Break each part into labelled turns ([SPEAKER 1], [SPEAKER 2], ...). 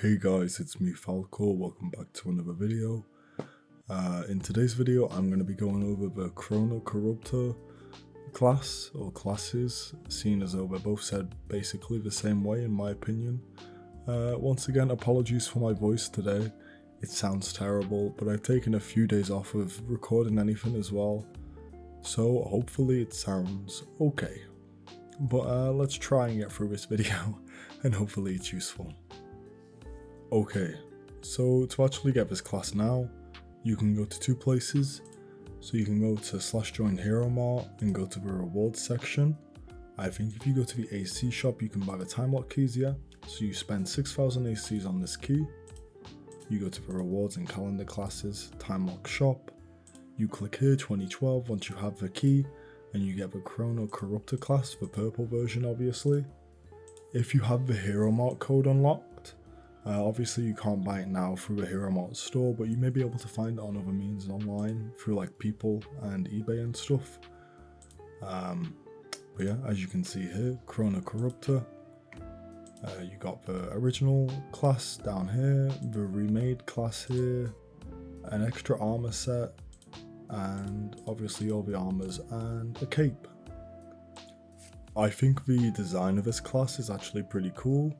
[SPEAKER 1] Hey guys, it's me Falco, welcome back to another video. In today's video I'm going to be going over the ChronoCorruptor class or classes, seeing as though they're both said basically the same way in my opinion. Once again, apologies for my voice today, it sounds terrible, but I've taken a few days off of recording anything as well, so hopefully it sounds okay. But let's try and get through this video and hopefully it's useful. Okay, so to actually get this class now, you can go to two places. So you can go to /join Hero Mart and go to the rewards section. I think if you go to the AC shop, you can buy the time lock keys here. So you spend 6,000 ACs on this key. You go to the rewards and calendar classes, time lock shop. You click here 2012 once you have the key, and you get the ChronoCorruptor class, the purple version obviously. If you have the Hero Mart code unlocked, obviously you can't buy it now through the Hero Mart store, but you may be able to find it on other means online through like People and eBay and stuff. But yeah, as you can see here, ChronoCorruptor. You got the original class down here, the remade class here, an extra armor set, and obviously all the armors and a cape. I think the design of this class is actually pretty cool.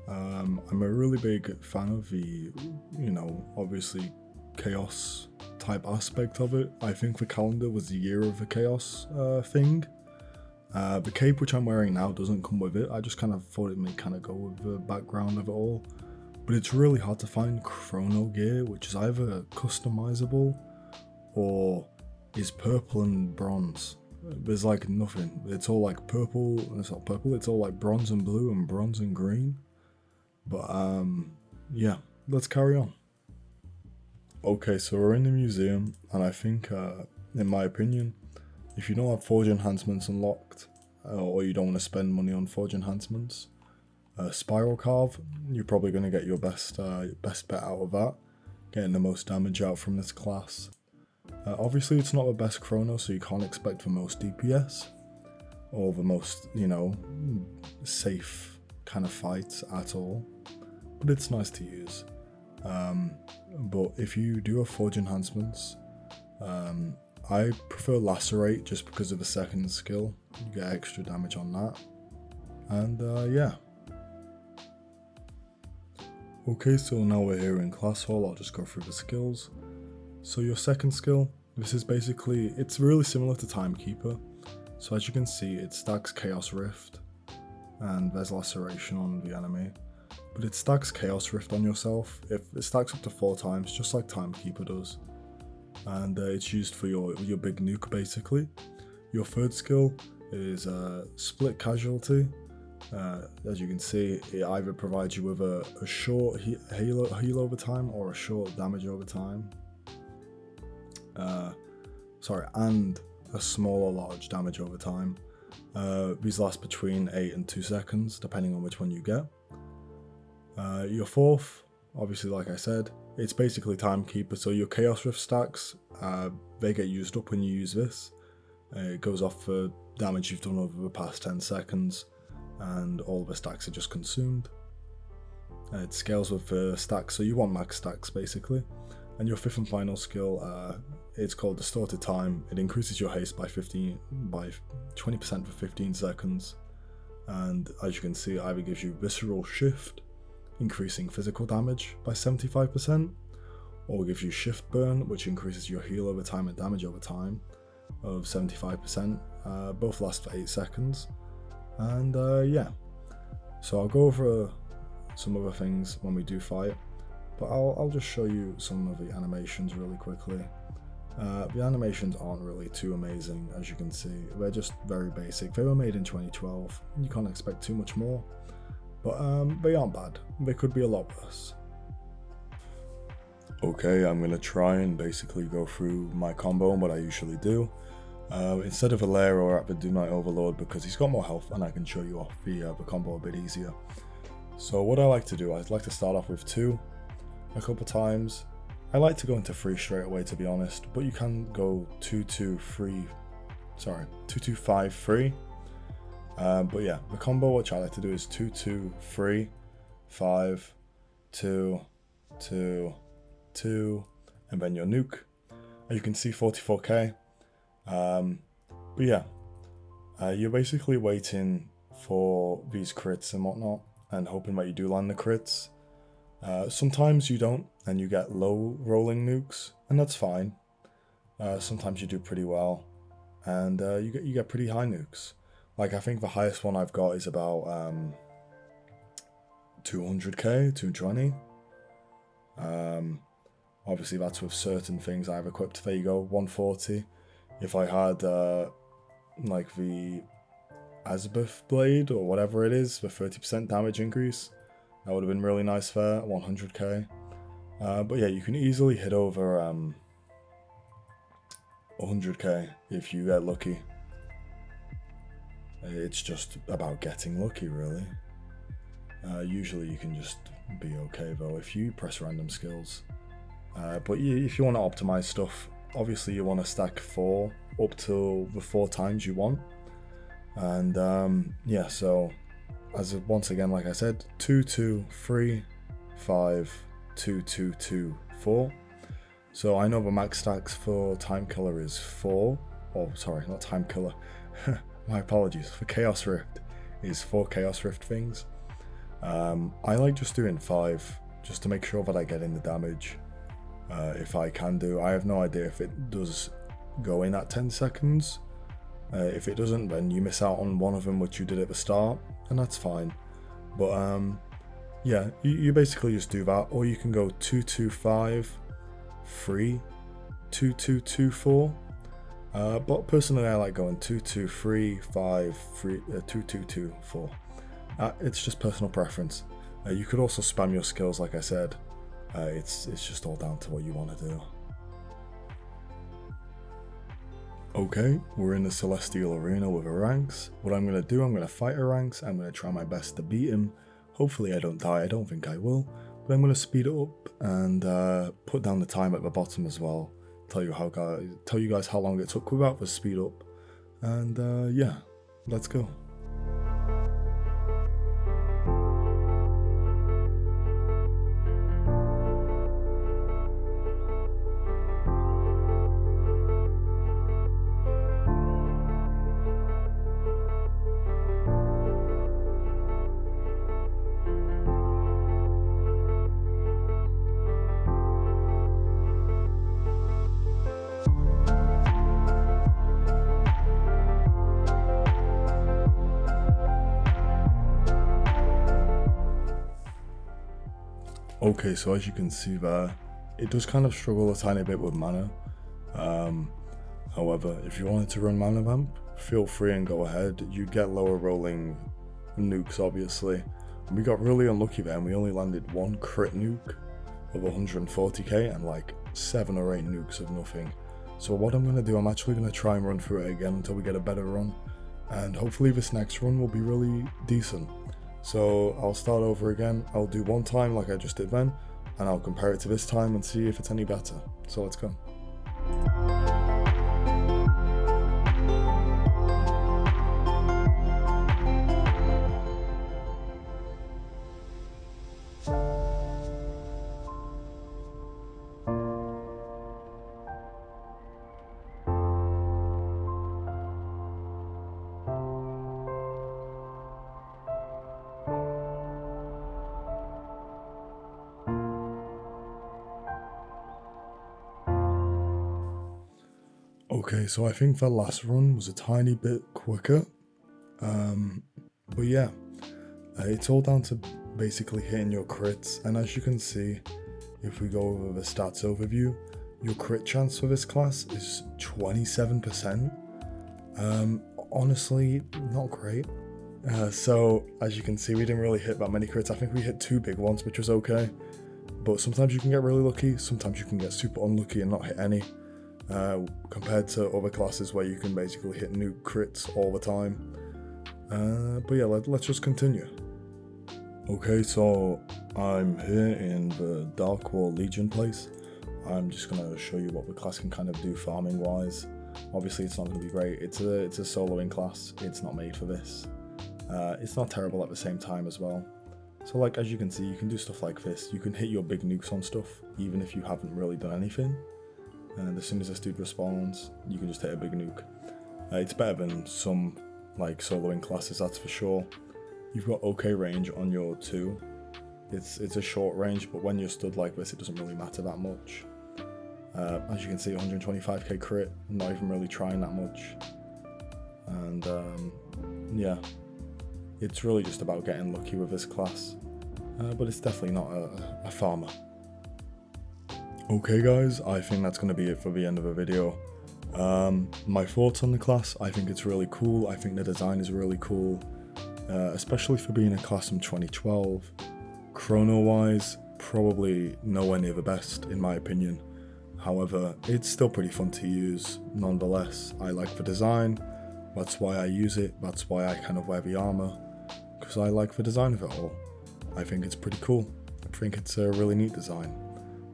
[SPEAKER 1] I'm a really big fan of the, obviously chaos type aspect of it. I think the calendar was the year of the chaos thing. The cape which I'm wearing now doesn't come with it. I just kind of thought it may kind of go with the background of it all. But it's really hard to find chrono gear which is either customizable or is purple and bronze. There's like nothing. It's all like purple, it's not purple, it's all like bronze and blue and bronze and green. But yeah, let's carry on. Okay, so we're in the museum, and I think, in my opinion, if you don't have Forge Enhancements unlocked, or you don't want to spend money on Forge Enhancements, Spiral Carve, you're probably going to get your best bet out of that, getting the most damage out from this class. Obviously it's not the best chrono, so you can't expect the most DPS, or the most, safe kind of fights at all, but it's nice to use. But if you do have Forge Enhancements, I prefer Lacerate just because of the second skill. You get extra damage on that, and yeah. Okay, so now we're here in class hall. I'll just go through the skills. So your second skill, this is basically, it's really similar to Timekeeper. So as you can see, it stacks Chaos Rift, and there's Laceration on the enemy, but it stacks Chaos Rift on yourself. If it stacks up to 4 times, just like Timekeeper does, and it's used for your big nuke basically. Your third skill is Split Casualty. As you can see, it either provides you with a short heal over time or a short damage over time. And a small or large damage over time. These last between 8 and 2 seconds, depending on which one you get. Your fourth, obviously like I said, it's basically Timekeeper, so your Chaos Rift stacks, they get used up when you use this. It goes off for damage you've done over the past 10 seconds, and all the stacks are just consumed. It scales with the stacks, so you want max stacks basically. And your fifth and final skill, it's called Distorted Time. It increases your haste by 20% for 15 seconds. And as you can see, it either gives you Visceral Shift, increasing physical damage by 75%, or gives you Shift Burn, which increases your heal over time and damage over time of 75%. Both last for 8 seconds. And yeah, so I'll go over some other things when we do fight. But I'll just show you some of the animations really quickly. The animations aren't really too amazing, as you can see. They're just very basic. They were made in 2012. You can't expect too much more. But they aren't bad. They could be a lot worse. Okay, I'm going to try and basically go through my combo and what I usually do. Instead of Valero or at the Do Night Overlord, because he's got more health and I can show you off the combo a bit easier. So what I like to do, I'd like to start off with 2. A couple times. I like to go into 3 straight away, to be honest, but you can go 2-2-5-3. But yeah, the combo which I like to do is 2-2-3-5 2, 2, 2, and then your nuke. You can see 44k. But yeah, you're basically waiting for these crits and whatnot, and hoping that you do land the crits. Sometimes you don't, and you get low rolling nukes, and that's fine. Sometimes you do pretty well, and you get pretty high nukes. Like, I think the highest one I've got is about 200k, 220. Obviously that's with certain things I've equipped. There you go, 140. If I had like the Azabeth blade or whatever it is, the 30% damage increase, that would have been really nice there, 100k. But yeah, you can easily hit over 100k if you get lucky. It's just about getting lucky, really. Usually you can just be okay though if you press random skills. But if you want to optimize stuff, obviously you want to stack 4 up to the 4 times you want. And yeah, so once again, like I said, 2, 2, 3, 5, 2, 2, 2, 4. So I know the max stacks for Time Killer is 4. Oh, sorry, not Time Killer. My apologies. For Chaos Rift is 4 Chaos Rift things. I like just doing 5, just to make sure that I get in the damage. If I can do. I have no idea if it does go in at 10 seconds. If it doesn't, then you miss out on one of them which you did at the start, and that's fine. But yeah, you basically just do that, or you can go 2, 2, 5, 3, 2, 2, 2, 4. But personally, I like going 2, 2, 3, 5, 3, 2, 2, 2, 4. It's just personal preference. You could also spam your skills, like I said. It's just all down to what you want to do. Okay, we're in the Celestial Arena with a ranks. What I'm going to do, I'm going to fight a ranks. I'm going to try my best to beat him. Hopefully I don't die, I don't think I will. But I'm going to speed it up and put down the time at the bottom as well. Tell you guys how long it took without the speed up. And yeah, let's go. Okay, so as you can see there, it does kind of struggle a tiny bit with mana. However, if you wanted to run Mana Vamp, feel free and go ahead. You get lower rolling nukes, obviously. And we got really unlucky there, and we only landed 1 crit nuke of 140k and like 7 or 8 nukes of nothing. So what I'm going to do, I'm actually going to try and run through it again until we get a better run. And hopefully this next run will be really decent. So I'll start over again. I'll do 1 time like I just did then, and I'll compare it to this time and see if it's any better. So let's go. Okay, so I think that last run was a tiny bit quicker, but yeah, it's all down to basically hitting your crits, and as you can see, if we go over the stats overview, your crit chance for this class is 27%. Honestly, not great. So as you can see, we didn't really hit that many crits. I think we hit 2 big ones, which was okay, but sometimes you can get really lucky, sometimes you can get super unlucky and not hit any. Compared to other classes where you can basically hit nuke crits all the time. But yeah, let's just continue. Okay, so I'm here in the Dark War Legion place. I'm just going to show you what the class can kind of do farming wise. Obviously it's not going to be great, it's a soloing class, it's not made for this. It's not terrible at the same time as well. So like, as you can see, you can do stuff like this. You can hit your big nukes on stuff, even if you haven't really done anything. And as soon as this dude respawns, you can just hit a big nuke. It's better than some like soloing classes, that's for sure. You've got okay range on your 2. It's a short range, but when you're stood like this, it doesn't really matter that much. As you can see, 125k crit, not even really trying that much. And yeah, it's really just about getting lucky with this class. But it's definitely not a farmer. Okay guys, I think that's going to be it for the end of the video. My thoughts on the class: I think it's really cool. I think the design is really cool, especially for being a class from 2012. Chrono wise, probably nowhere near the best in my opinion. However, it's still pretty fun to use nonetheless. I like the design, that's why I use it, that's why I kind of wear the armor, because I like the design of it all. I think it's pretty cool. I think it's a really neat design.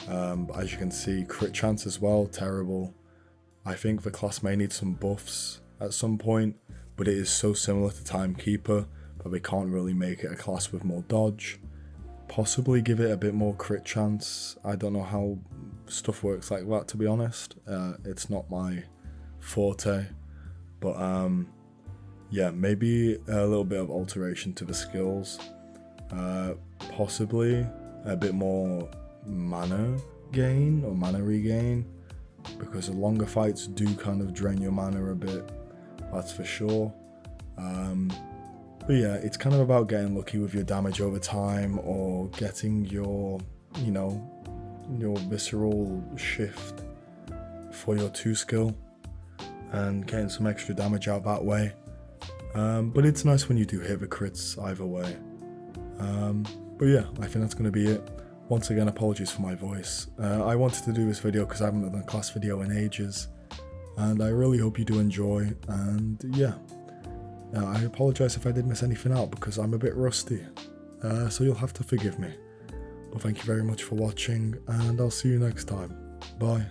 [SPEAKER 1] But as you can see, crit chance as well, terrible. I think the class may need some buffs at some point, but it is so similar to Timekeeper that they can't really make it a class with more dodge. Possibly give it a bit more crit chance. I don't know how stuff works like that, to be honest. It's not my forte, but yeah, maybe a little bit of alteration to the skills. Possibly a bit more mana gain or mana regain, because the longer fights do kind of drain your mana a bit, that's for sure. But yeah, it's kind of about getting lucky with your damage over time, or getting your, you know, your visceral shift for your 2 skill and getting some extra damage out that way. But it's nice when you do hit the crits either way. But yeah, I think that's going to be it. Once again, apologies for my voice. I wanted to do this video because I haven't done a class video in ages, and I really hope you do enjoy. And yeah, I apologize if I did miss anything out because I'm a bit rusty, so you'll have to forgive me. But thank you very much for watching, and I'll see you next time. Bye.